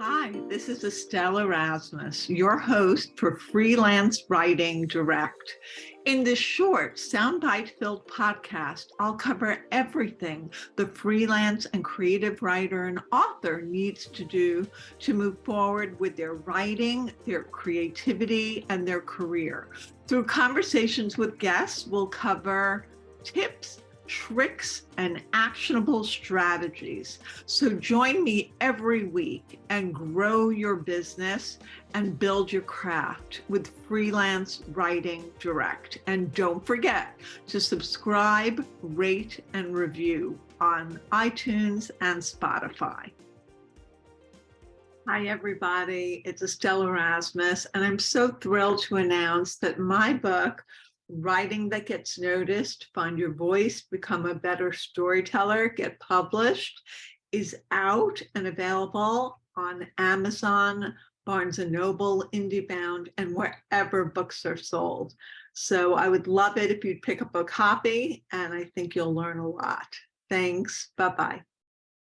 Hi, this is Estelle Erasmus, your host for Freelance Writing Direct. In this short, soundbite-filled podcast, I'll cover everything the freelance and creative writer and author needs to do to move forward with their writing, their creativity, and their career. Through conversations with guests, we'll cover tips, tricks, and actionable strategies. So join me every week and grow your business and build your craft with Freelance Writing Direct. And don't forget to subscribe, rate, and review on iTunes and Spotify. Hi, everybody. It's Estelle Erasmus, and I'm so thrilled to announce that my book, Writing That Gets Noticed, Find Your Voice, Become a Better Storyteller, Get Published, is out and available on Amazon, Barnes & Noble, IndieBound, and wherever books are sold. So I would love it if you'd pick up a copy, and I think you'll learn a lot. Thanks. Bye-bye.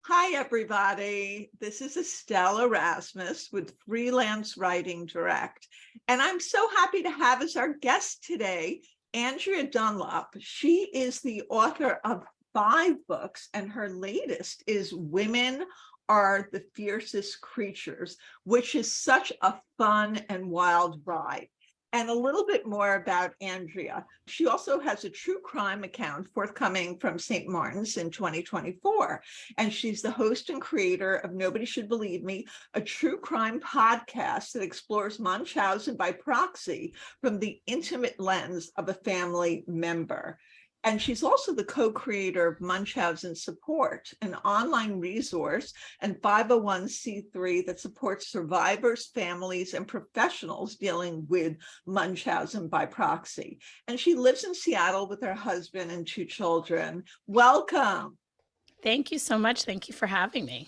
Hi, everybody. This is Estelle Erasmus with Freelance Writing Direct. And I'm so happy to have as our guest today, Andrea Dunlop. She is the author of 5 books, and her latest is Women Are the Fiercest Creatures, which is such a fun and wild ride. And a little bit more about Andrea. She also has a true crime account forthcoming from St. Martin's in 2024. And she's the host and creator of Nobody Should Believe Me, a true crime podcast that explores Munchausen by proxy from the intimate lens of a family member. And she's also the co-creator of Munchausen Support, an online resource and 501c3 that supports survivors, families, and professionals dealing with Munchausen by proxy. And she lives in Seattle with her husband and 2 children. Welcome. Thank you so much. Thank you for having me.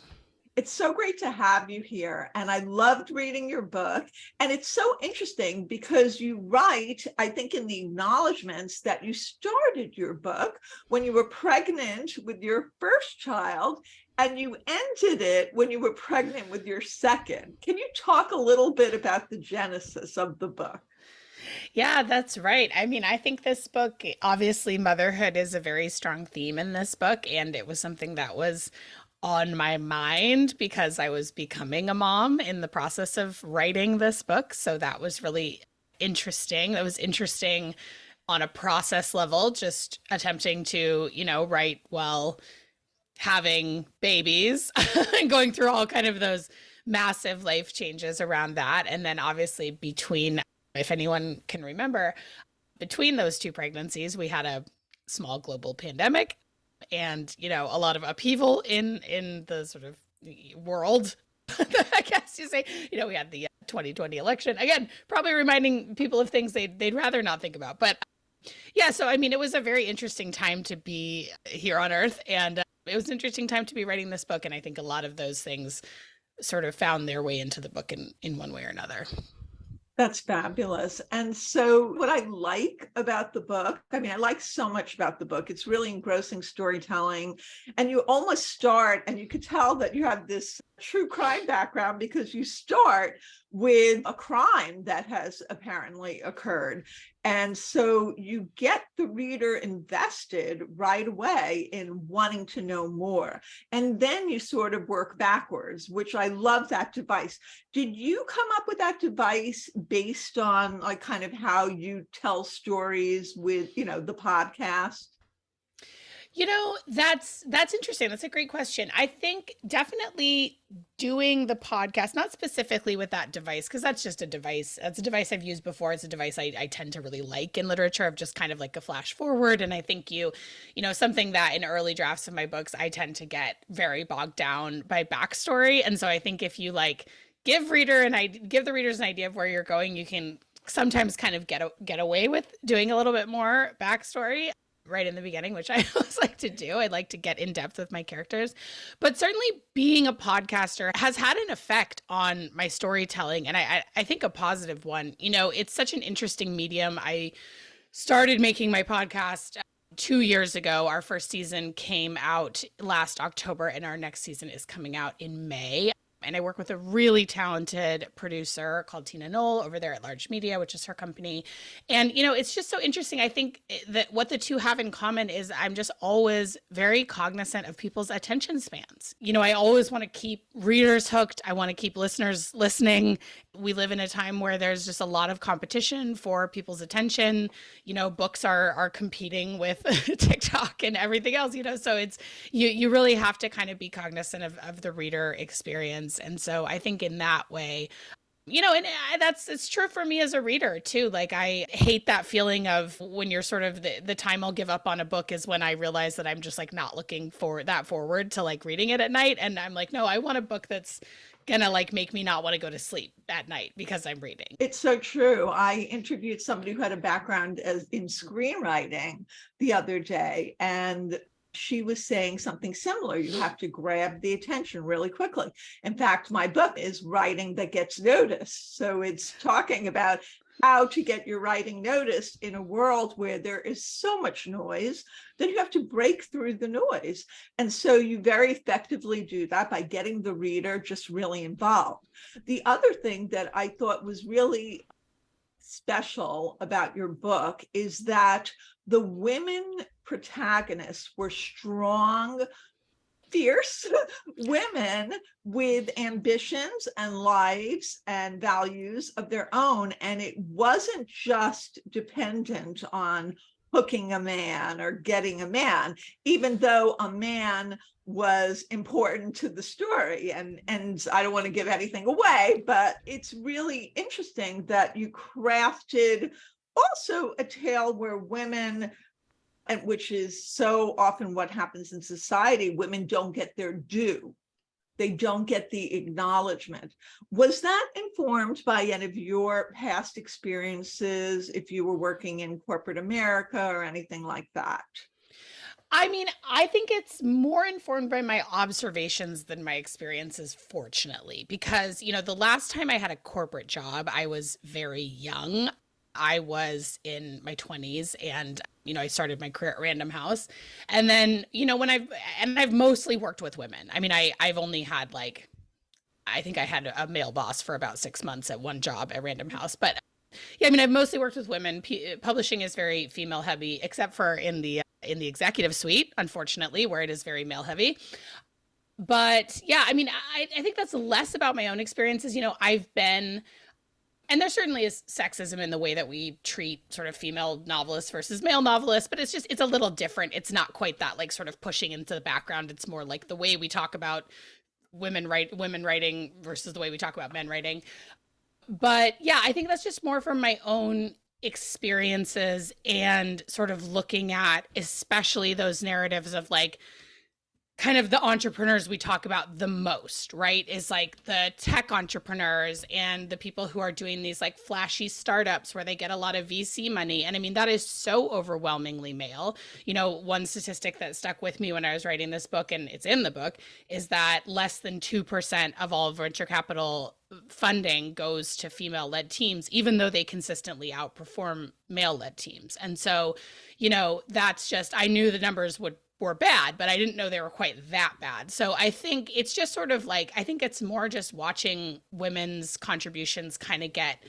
It's so great to have you here. And I loved reading your book. And it's so interesting because you write, I think in the acknowledgements, that you started your book when you were pregnant with your first child, and you ended it when you were pregnant with your second. Can you talk a little bit about the genesis of the book? Yeah, that's right. I mean, I think this book, obviously motherhood is a very strong theme in this book, and it was something that was on my mind because I was becoming a mom in the process of writing this book. So that was really interesting. That was interesting on a process level, just attempting to, write while having babies and going through all kind of those massive life changes around that. And then obviously between, if anyone can remember, between those 2 pregnancies, we had a small global pandemic and, a lot of upheaval in the sort of world, I guess you say. We had the 2020 election. Again, probably reminding people of things they'd rather not think about. But yeah, so I mean, it was a very interesting time to be here on Earth. And it was an interesting time to be writing this book. And I think a lot of those things sort of found their way into the book in one way or another. That's fabulous. And so what I like about the book, I like so much about the book. It's really engrossing storytelling. And you almost start, and you could tell that you have this true crime background because you start with a crime that has apparently occurred. And so you get the reader invested right away in wanting to know more. And then you sort of work backwards, which I love that device. Did you come up with that device based on like kind of how you tell stories with, the podcast? That's interesting. That's a great question. I think definitely doing the podcast, not specifically with that device, because that's just a device. That's a device I've used before. It's a device I tend to really like in literature, of just kind of like a flash forward. And I think something that in early drafts of my books, I tend to get very bogged down by backstory. And so I think if you give the readers an idea of where you're going, you can sometimes kind of get away with doing a little bit more backstory right in the beginning, which I always like to do. I like to get in depth with my characters. But certainly being a podcaster has had an effect on my storytelling, and I think a positive one. It's such an interesting medium. I started making my podcast 2 years ago. Our first season came out last October, and our next season is coming out in May. And I work with a really talented producer called Tina Knoll over there at Large Media, which is her company. And, it's just so interesting. I think that what the two have in common is I'm just always very cognizant of people's attention spans. I always want to keep readers hooked. I want to keep listeners listening. We live in a time where there's just a lot of competition for people's attention. Books are competing with TikTok and everything else, so it's, you really have to kind of be cognizant of the reader experience. And so I think in that way, and it's true for me as a reader too. Like, I hate that feeling of when you're sort of the time I'll give up on a book is when I realize that I'm just like not looking forward to like reading it at night. And I'm like, no, I want a book that's gonna like make me not want to go to sleep at night because I'm reading. It's so true. I interviewed somebody who had a background in screenwriting the other day, and she was saying something similar. You have to grab the attention really quickly. In fact, my book is Writing That Gets Noticed. So it's talking about how to get your writing noticed in a world where there is so much noise that you have to break through the noise. And so you very effectively do that by getting the reader just really involved. The other thing that I thought was really special about your book is that the women protagonists were strong, fierce women with ambitions and lives and values of their own. And it wasn't just dependent on hooking a man or getting a man, even though a man was important to the story. And I don't want to give anything away, but it's really interesting that you crafted also a tale where women, and which is so often what happens in society, women don't get their due. They don't get the acknowledgement. Was that informed by any of your past experiences, if you were working in corporate America or anything like that? I mean, I think it's more informed by my observations than my experiences, fortunately, because, the last time I had a corporate job, I was very young. I was in my 20s and, I started my career at Random House. And then, I've mostly worked with women. I mean, I've only had I think I had a male boss for about 6 months at one job at Random House. But yeah, I mean, I've mostly worked with women. Publishing is very female heavy, except for in the executive suite, unfortunately, where it is very male heavy. But yeah, I mean, I think that's less about my own experiences. And there certainly is sexism in the way that we treat sort of female novelists versus male novelists, but it's a little different. It's not quite that like sort of pushing into the background. It's more like the way we talk about women writing versus the way we talk about men writing. But yeah, I think that's just more from my own experiences and sort of looking at especially those narratives of like kind of the entrepreneurs we talk about the most, right? Is like the tech entrepreneurs and the people who are doing these like flashy startups where they get a lot of VC money. And I mean, that is so overwhelmingly male. One statistic that stuck with me when I was writing this book, and it's in the book, is that less than 2% of all venture capital funding goes to female-led teams, even though they consistently outperform male-led teams. And so, that's just, I knew the numbers were bad, but I didn't know they were quite that bad. So I think it's just sort of like, I think it's more just watching women's contributions kind of get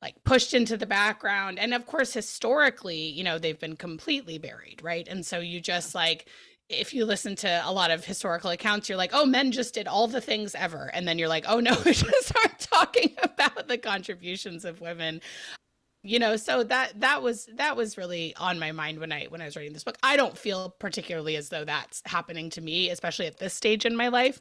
like pushed into the background. And of course, historically, they've been completely buried, right? And so you just like, if you listen to a lot of historical accounts, you're like, oh, men just did all the things ever. And then you're like, oh no, we should start talking about the contributions of women. So that was really on my mind when I was writing this book. I don't feel particularly as though that's happening to me, especially at this stage in my life.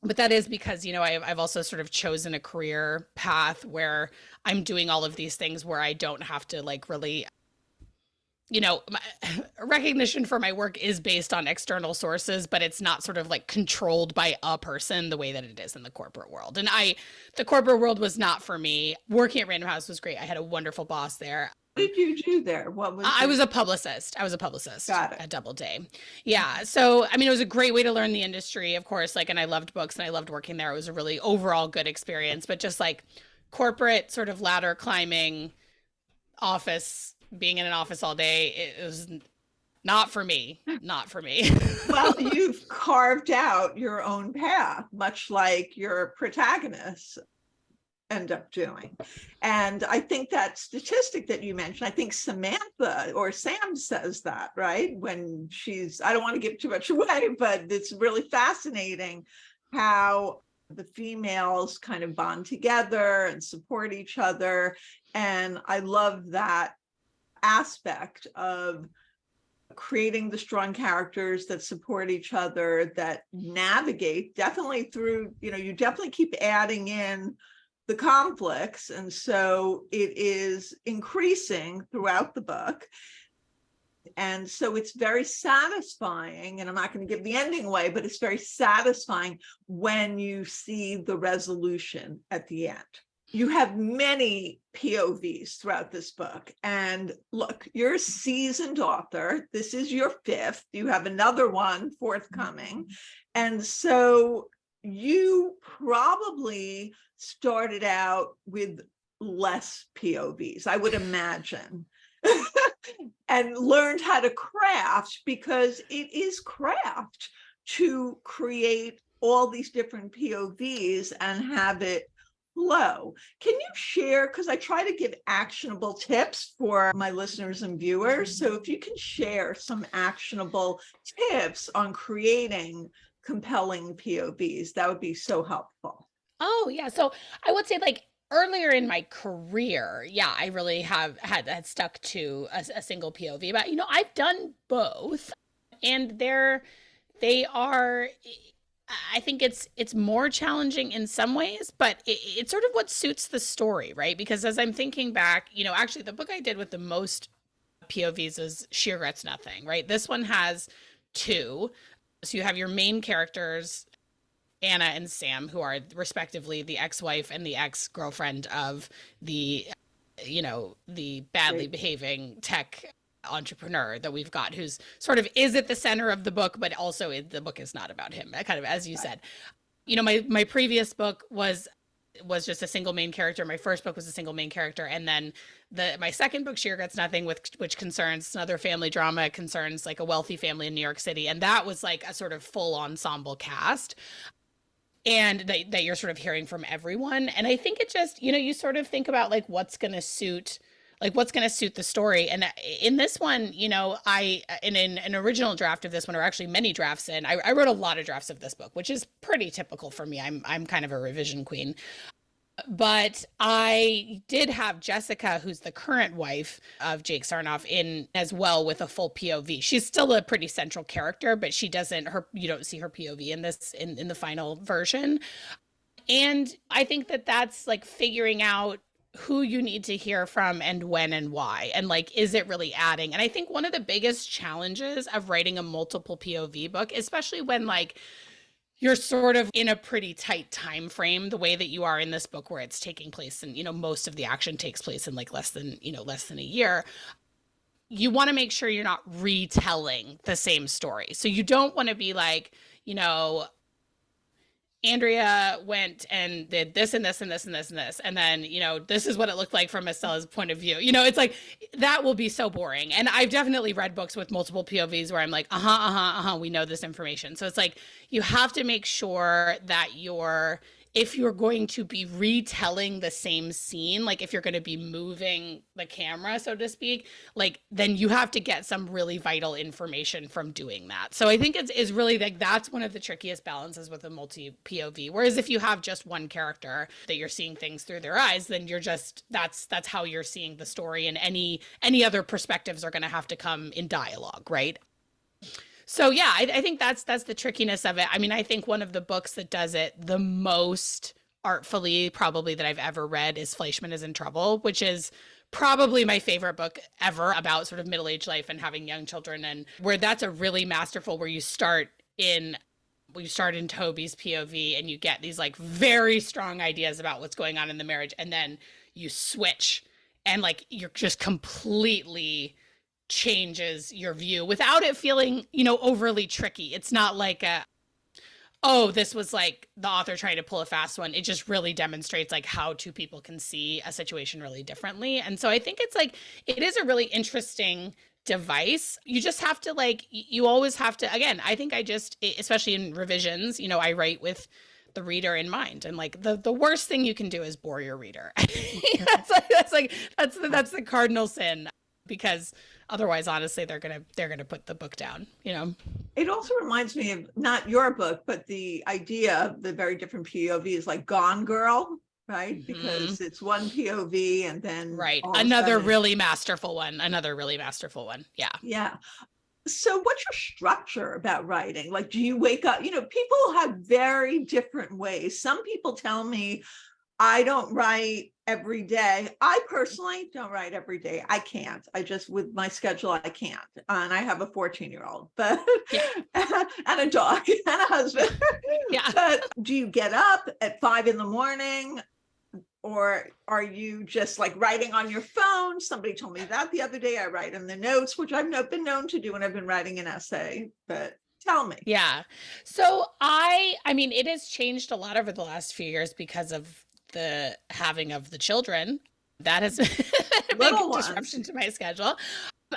But that is because, I've also sort of chosen a career path where I'm doing all of these things where I don't have to like really, recognition for my work is based on external sources, but it's not sort of like controlled by a person the way that it is in the corporate world. And the corporate world was not for me. Working at Random House was great. I had a wonderful boss there. What did you do there? I was a publicist. Got it. At Doubleday. Yeah. So, I mean, it was a great way to learn the industry, of course, and I loved books and I loved working there. It was a really overall good experience, but just like corporate sort of ladder climbing, being in an office all day, it was Not for me. Not for me. Well, you've carved out your own path, much like your protagonists end up doing. And I think that statistic that you mentioned, I think Samantha or Sam says that, right? When she's, I don't want to give too much away, but it's really fascinating how the females kind of bond together and support each other. And I love that aspect of creating the strong characters that support each other, that navigate definitely through, you definitely keep adding in the conflicts. And so it is increasing throughout the book. And so it's very satisfying, and I'm not going to give the ending away, but it's very satisfying when you see the resolution at the end. You have many POVs throughout this book. And look, you're a seasoned author. This is your fifth. You have another one forthcoming. And so you probably started out with less POVs, I would imagine, and learned how to craft, because it is craft to create all these different POVs and have it flow. Can you share, because I try to give actionable tips for my listeners and viewers. So if you can share some actionable tips on creating compelling POVs, that would be so helpful. Oh, yeah. So I would say, like, earlier in my career, yeah, I really have had stuck to a single POV. But, I've done both, and they are, I think it's more challenging in some ways, but it's sort of what suits the story, right? Because as I'm thinking back, actually the book I did with the most POVs is She Regrets Nothing, right? This one has two. So you have your main characters, Anna and Sam, who are respectively the ex-wife and the ex-girlfriend of the badly behaving tech entrepreneur that we've got, who's sort of is at the center of the book, but also the book is not about him, kind of, as you said. My previous book was just a single main character. My first book was a single main character. And then my second book, She Regrets Nothing, which concerns another family drama. It concerns like a wealthy family in New York City. And that was like a sort of full ensemble cast. And that you're sort of hearing from everyone. And I think it just, you sort of think about like what's going to suit the story. And in this one, in an original draft of this one, or actually many drafts in, I wrote a lot of drafts of this book, which is pretty typical for me. I'm kind of a revision queen. But I did have Jessica, who's the current wife of Jake Sarnoff, in as well with a full POV. She's still a pretty central character, but you don't see her POV in this, in the final version. And I think that's like figuring out who you need to hear from and when and why, and like, is it really adding? And I think one of the biggest challenges of writing a multiple POV book, especially when like you're sort of in a pretty tight time frame, the way that you are in this book, where it's taking place and most of the action takes place in like less than a year. You want to make sure you're not retelling the same story. So you don't want to be like, Andrea went and did this and this and this and this and this. And then, this is what it looked like from Estella's point of view. It's like, that will be so boring. And I've definitely read books with multiple POVs where I'm like, we know this information. So it's like, you have to make sure that if you're going to be retelling the same scene, like if you're going to be moving the camera, so to speak, like then you have to get some really vital information from doing that. So I think it's really like that's one of the trickiest balances with a multi POV. Whereas if you have just one character that you're seeing things through their eyes, then you're just that's how you're seeing the story, and any other perspectives are going to have to come in dialogue, right? So yeah, I think that's the trickiness of it. I mean, I think one of the books that does it the most artfully probably that I've ever read is Fleischman is in Trouble, which is probably my favorite book ever about sort of middle-aged life and having young children, and where that's a really masterful, where you start in Toby's POV and you get these like very strong ideas about what's going on in the marriage, and then you switch and like you're just completely changes your view without it feeling, overly tricky. It's not like this was like the author trying to pull a fast one. It just really demonstrates like how two people can see a situation really differently. And so I think it's like, it is a really interesting device. You just have to you always have to, again, I think especially in revisions, I write with the reader in mind. And the worst thing you can do is bore your reader. That's the cardinal sin, because otherwise, honestly, they're gonna put the book down. It also reminds me of not your book, but the idea of the very different POVs, like Gone Girl, right? Because it's one POV and then right. Another really masterful one. Yeah. Yeah. So what's your structure about writing? Like, do you wake up, people have very different ways. Some people tell me I don't write every day. I personally don't write every day. I can't. With my schedule, I can't. And I have a 14-year-old, but and a dog and a husband. Yeah. But do you get up at 5 a.m, or are you just writing on your phone? Somebody told me that the other day. I write in the notes, which I've been known to do when I've been writing an essay, but tell me. Yeah. So I mean, it has changed a lot over the last few years because of the having of the children. That has been a big disruption to my schedule.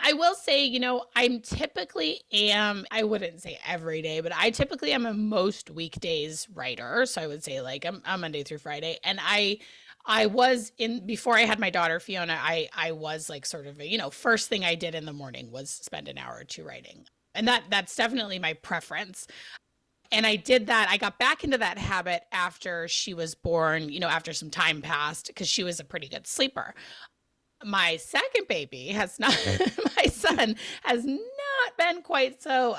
I will say, I'm typically I wouldn't say every day, but I typically am a most weekdays writer. So I would say I'm Monday through Friday. And I was before I had my daughter, Fiona, I was sort of first thing I did in the morning was spend an hour or two writing. And that's definitely my preference. And I did that. I got back into that habit after she was born, after some time passed, because she was a pretty good sleeper. My second baby has not, my son has not been quite so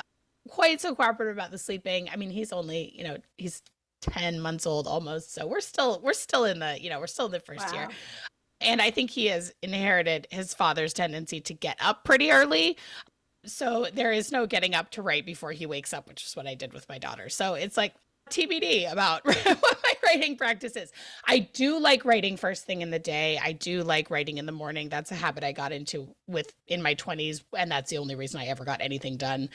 cooperative about the sleeping. I mean, he's only, he's 10 months old almost. So we're still in the first year. And I think he has inherited his father's tendency to get up pretty early. So there is no getting up to write before he wakes up, which is what I did with my daughter. So it's TBD about what my writing practice is. I do like writing first thing in the day. I do like writing in the morning. That's a habit I got into in my 20s, and that's the only reason I ever got anything done.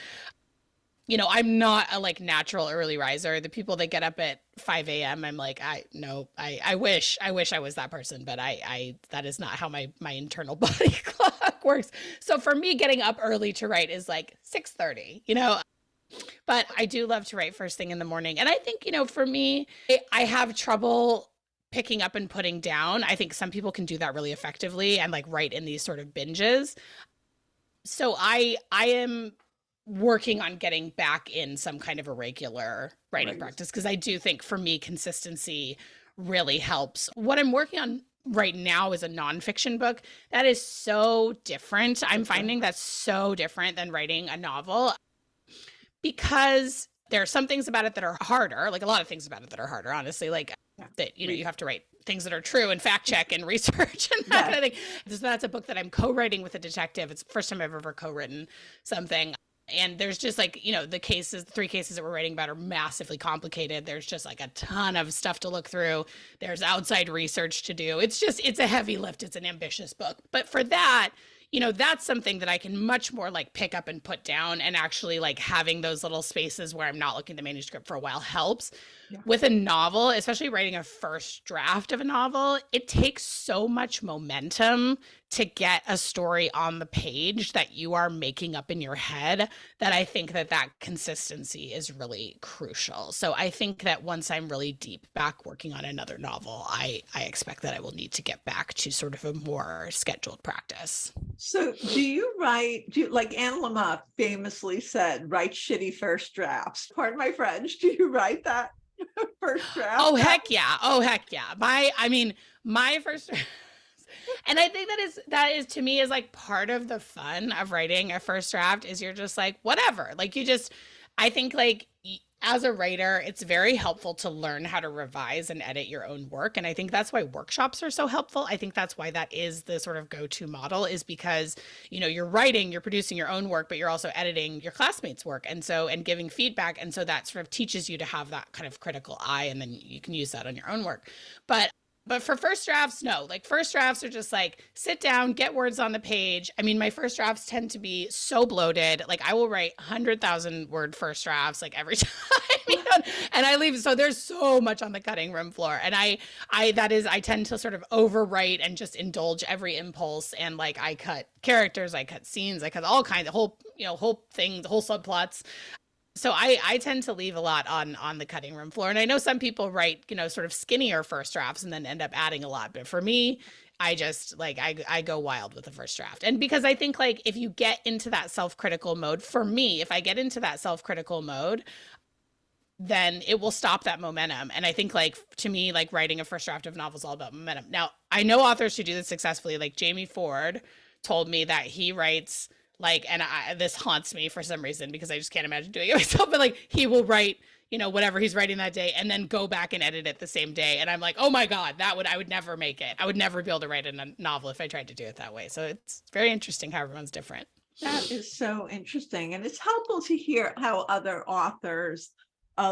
I'm not a natural early riser. The people that get up at 5 a.m., I'm I wish I was that person, but that is not how my internal body clock works. So for me, getting up early to write is 6:30, but I do love to write first thing in the morning. And I think, for me, I have trouble picking up and putting down. I think some people can do that really effectively and write in these sort of binges. So I am working on getting back in some kind of a regular writing practice, because I do think for me, consistency really helps. What I'm working on right now is a nonfiction book. That is so different. I'm finding that's so different than writing a novel, because there are some things about it that are harder, a lot of things about it that are harder, honestly, that, you have to write things that are true and fact check and research and that kind of thing. That's a book that I'm co-writing with a detective. It's the first time I've ever co-written something. And there's just the 3 cases that we're writing about are massively complicated. There's just a ton of stuff to look through. There's outside research to do. It's a heavy lift. It's an ambitious book. But for that, that's something that I can much more pick up and put down, and actually having those little spaces where I'm not looking at the manuscript for a while helps. Yeah. With a novel, especially writing a first draft of a novel, it takes so much momentum to get a story on the page that you are making up in your head, that I think that consistency is really crucial. So I think that once I'm really deep back working on another novel, I expect that I will need to get back to sort of a more scheduled practice. So like Anne Lamott famously said, write shitty first drafts. Pardon my French. Do you write that first draft? Oh, heck yeah. My first draft. And I think that is to me is part of the fun of writing a first draft, is you're just whatever. I think as a writer, it's very helpful to learn how to revise and edit your own work. And I think that's why workshops are so helpful. I think that's why that is the sort of go-to model, is because, you're writing, you're producing your own work, but you're also editing your classmates' work. And giving feedback. And so that sort of teaches you to have that kind of critical eye, and then you can use that on your own work. But But for first drafts, no. Like first drafts are just like sit down, get words on the page. I mean, my first drafts tend to be so bloated. Like I will write 100,000 word first drafts like every time, you know, and I leave. So there's so much on the cutting room floor, and I tend to sort of overwrite and just indulge every impulse. And like I cut characters, I cut scenes, I cut all kinds of whole things, whole subplots. So I tend to leave a lot on the cutting room floor. And I know some people write, sort of skinnier first drafts and then end up adding a lot. But for me, I just like I go wild with the first draft. And because I think like if you get into that self-critical mode, for me, if I get into that self-critical mode, then it will stop that momentum. And I think like to me, like writing a first draft of novels is all about momentum. Now, I know authors who do this successfully, like Jamie Ford told me that he writes like, and this haunts me for some reason because I just can't imagine doing it myself, but like he will write, whatever he's writing that day and then go back and edit it the same day. And I'm like, oh my God, I would never make it. I would never be able to write a novel if I tried to do it that way. So it's very interesting how everyone's different. That is so interesting. And it's helpful to hear how other authors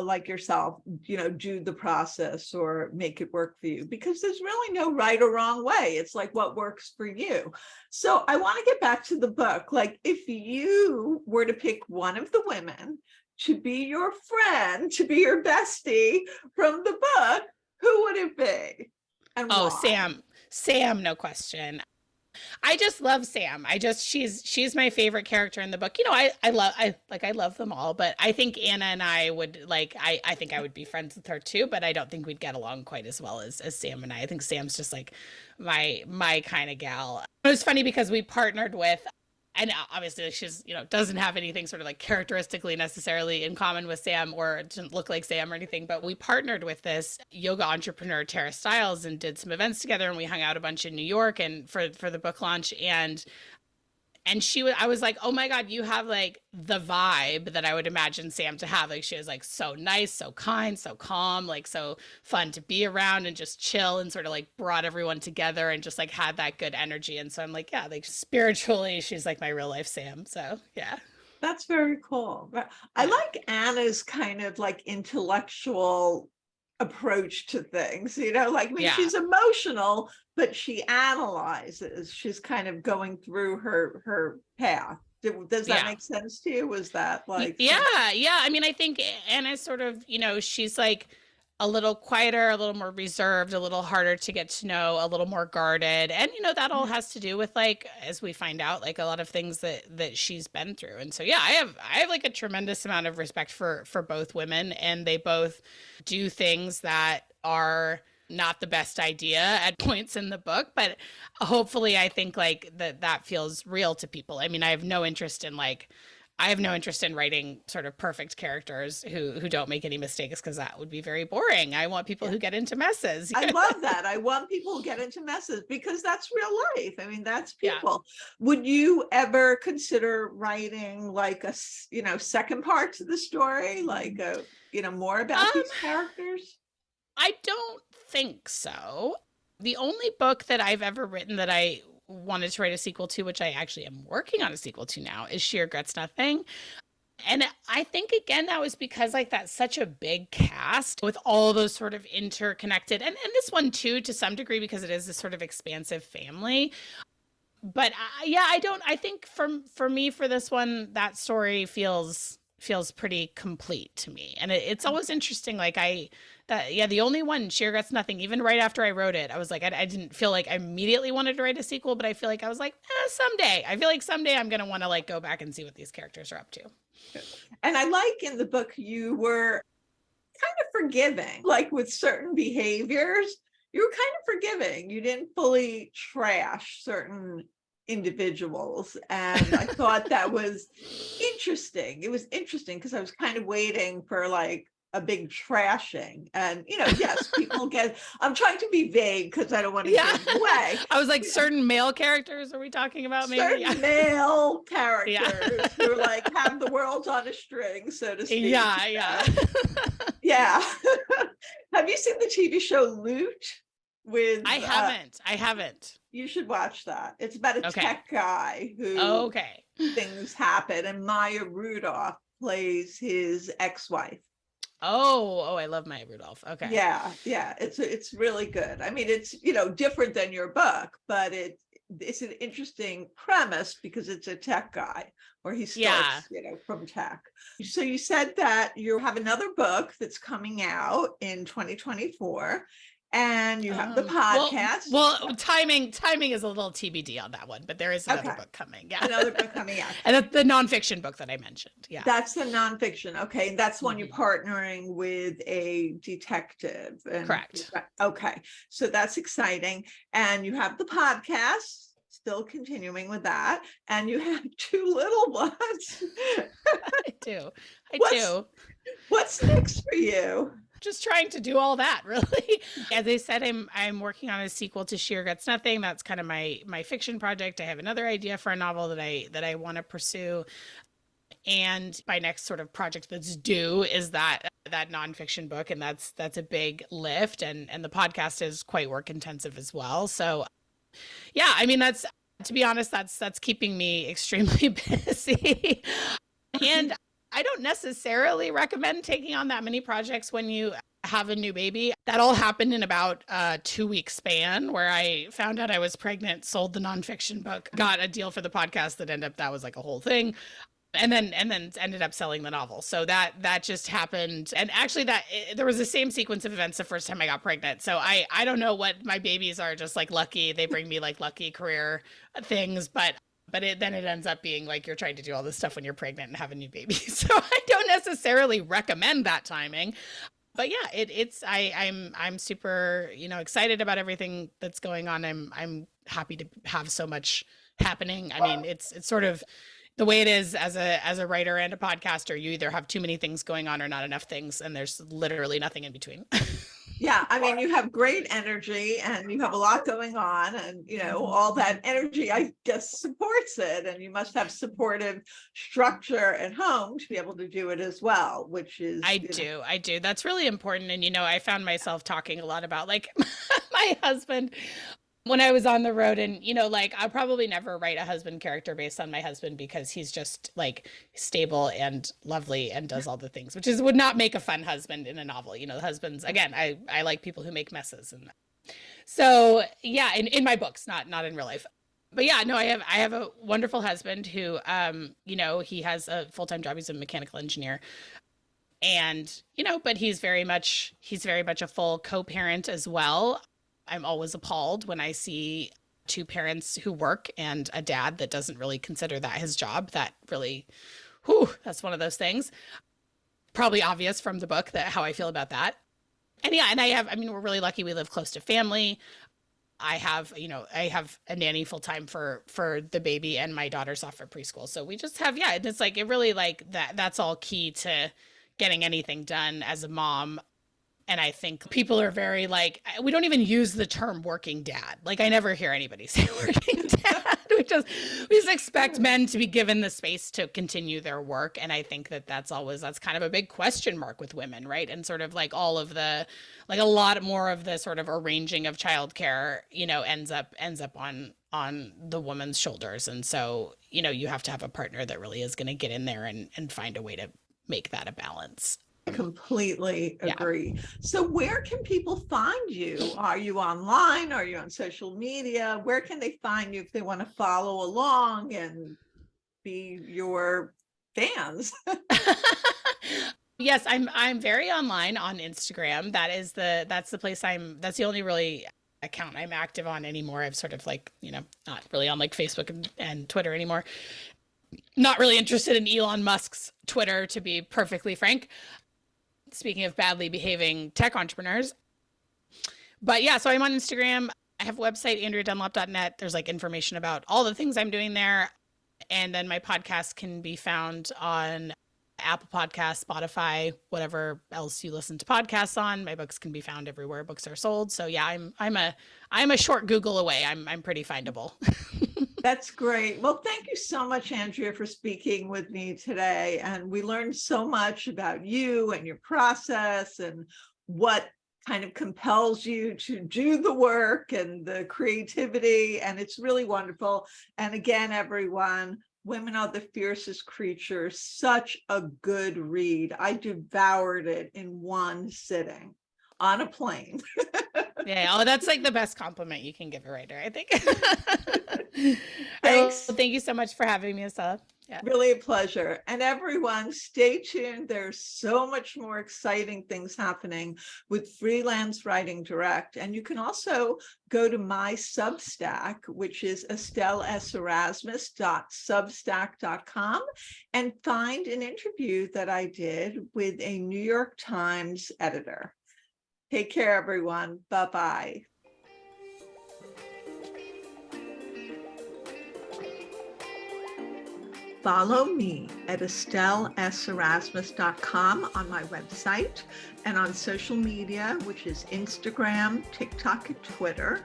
like yourself, do the process or make it work for you, because there's really no right or wrong way. It's like what works for you. So I want to get back to the book. Like if you were to pick one of the women to be your friend, to be your bestie from the book, who would it be? And Oh, why? Sam, no question. I just love Sam. She's my favorite character in the book. I love them all, but I think Anna and I would like I think I would be friends with her too, but I don't think we'd get along quite as well as Sam and I. I think Sam's just like my kind of gal. It was funny because we partnered with, and obviously she's doesn't have anything sort of like characteristically necessarily in common with Sam or doesn't look like Sam or anything, but we partnered with this yoga entrepreneur Tara Stiles and did some events together, and we hung out a bunch in New York and for the book launch. And I was like, oh my God, you have like the vibe that I would imagine Sam to have. Like she was like so nice, so kind, so calm, like so fun to be around and just chill, and sort of like brought everyone together and just like had that good energy. And so I'm like, yeah, like spiritually, she's like my real life Sam. So yeah. That's very cool. But I Yeah. like Anna's kind of like intellectual approach to things, like, I mean, Yeah. she's emotional, but she analyzes. She's kind of going through her path. Does that Yeah. make sense to you? Was that like some? Yeah, yeah. I mean, I think Anna's sort of, she's like a little quieter, a little more reserved, a little harder to get to know, a little more guarded. And that all has to do with like, as we find out, like a lot of things that she's been through. And so yeah, I have like a tremendous amount of respect for both women, and they both do things that are not the best idea at points in the book, but hopefully I think like that feels real to people. I mean, I have no interest in writing sort of perfect characters who don't make any mistakes, because that would be very boring. I want people Yeah, who get into messes. I love that. I want people who get into messes because that's real life. I mean, that's Yeah. people. Would you ever consider writing like second part to the story, like more about Um, these characters? I don't think so. The only book that I've ever written that I wanted to write a sequel to, which I actually am working on a sequel to now, is She Regrets Nothing. And I think again that was because like that's such a big cast with all those sort of interconnected, and this one too to some degree because it is this sort of expansive family. But yeah, I think for me for this one, that story feels pretty complete to me. And it's always interesting. Like the only one, She Regrets Nothing, even right after I wrote it, I was like, I didn't feel like I immediately wanted to write a sequel, but I feel like I was like, someday. I feel like someday I'm going to want to like go back and see what these characters are up to. And I like in the book, you were kind of forgiving, like with certain behaviors, you were kind of forgiving. You didn't fully trash certain individuals. And I thought that was interesting. It was interesting because I was kind of waiting for like a big trashing. And, yes, people get, I'm trying to be vague because I don't want to Yeah. give away. I was like, certain male characters are we talking about maybe? Yeah. Certain male Yeah. characters who like have the world on a string, so to speak. Yeah, yeah. Yeah. Have you seen the TV show Loot with I haven't. you should watch that. It's about a Okay. tech guy who Okay. things happen, and Maya Rudolph plays his ex-wife. Oh, I love Maya Rudolph. Okay. Yeah, it's really good. I mean, it's, different than your book, but it's an interesting premise because it's a tech guy where he Yeah. starts, from tech. So you said that you have another book that's coming out in 2024, and you have the Well, podcast. timing is a little TBD on that one, but there is another Okay, book coming. Yeah. another book coming out. And the nonfiction book that I mentioned. Yeah. That's the nonfiction. Okay. And that's when you're Mhm. partnering with a detective. And Correct. okay. So that's exciting. And you have the podcast, still continuing with that. And you have two little ones. I do. I What's do. what's next for you? Just trying to do all that, really. As I said, I'm working on a sequel to She Regrets Nothing. That's kind of my fiction project. I have another idea for a novel that I want to pursue. And my next sort of project that's due is that nonfiction book, and that's a big lift. And the podcast is quite work intensive as well. So yeah, I mean that's, to be honest, that's keeping me extremely busy. And I don't necessarily recommend taking on that many projects when you have a new baby. That all happened in about a 2-week span where I found out I was pregnant, sold the nonfiction book, got a deal for the podcast that was like a whole thing. And then ended up selling the novel. So that just happened. And actually there was the same sequence of events the first time I got pregnant. So I don't know what, my babies are just like lucky. They bring me like lucky career things, but then it ends up being like you're trying to do all this stuff when you're pregnant and have a new baby. So I don't necessarily recommend that timing. But yeah, I'm super, excited about everything that's going on. I'm happy to have so much happening. I mean, it's sort of the way it is as a writer and a podcaster. You either have too many things going on or not enough things, and there's literally nothing in between. Yeah, I mean, you have great energy and you have a lot going on, and all that energy, I guess, supports it. And you must have supportive structure at home to be able to do it as well, which is I do. That's really important. And I found myself talking a lot about like my husband when I was on the road, and like I'll probably never write a husband character based on my husband because he's just like stable and lovely and does all the things, which would not make a fun husband in a novel. Husbands, again, I like people who make messes. And so yeah, in my books, not in real life. But yeah, no, I have a wonderful husband who he has a full-time job. He's a mechanical engineer. And but he's very much a full co-parent as well. I'm always appalled when I see two parents who work and a dad that doesn't really consider that his job. That really, that's one of those things. Probably obvious from the book that how I feel about that. And yeah, and we're really lucky. We live close to family. I have a nanny full time for the baby, and my daughter's off at preschool. So we just have, yeah, it's like, it really like that's all key to getting anything done as a mom. And I think people are very like, we don't even use the term working dad. Like I never hear anybody say working dad. We just expect men to be given the space to continue their work. And I think that's kind of a big question mark with women, right? And sort of like all of the, like a lot more of the sort of arranging of childcare, ends up on the woman's shoulders. And so, you have to have a partner that really is going to get in there and find a way to make that a balance. Completely Yeah. agree. So where can people find you? Are you online? Are you on social media? Where can they find you if they want to follow along and be your fans? Yes, I'm very online on Instagram. That's the place that's the only really account I'm active on anymore. I've sort of like, not really on like Facebook and Twitter anymore. Not really interested in Elon Musk's Twitter, to be perfectly frank. Speaking of badly behaving tech entrepreneurs. But yeah, so I'm on Instagram. I have a website, andreadunlop.net. There's like information about all the things I'm doing there. And then my podcast can be found on Apple Podcasts, Spotify, whatever else you listen to podcasts on. My books can be found everywhere books are sold. So yeah, I'm a short Google away. I'm pretty findable. That's great. Well, thank you so much, Andrea, for speaking with me today. And we learned so much about you and your process and what kind of compels you to do the work and the creativity. And it's really wonderful. And again, everyone, Women Are the Fiercest Creatures. Such a good read. I devoured it in one sitting on a plane. Yeah. Oh, that's like the best compliment you can give a writer, I think. All right. Well, Thanks. thank you so much for having me, Estella. Yeah. Really a pleasure. And everyone, stay tuned. There's so much more exciting things happening with Freelance Writing Direct. And you can also go to my Substack, which is estelleserasmus.substack.com, and find an interview that I did with a New York Times editor. Take care, everyone. Bye-bye. Follow me at estelleserasmus.com on my website and on social media, which is Instagram, TikTok, and Twitter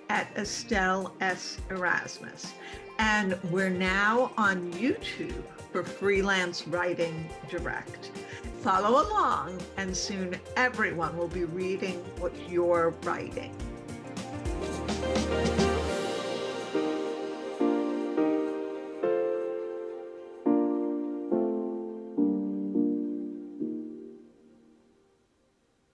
at Estelle S. Erasmus. And we're now on YouTube for Freelance Writing Direct. Follow along, and soon everyone will be reading what you're writing.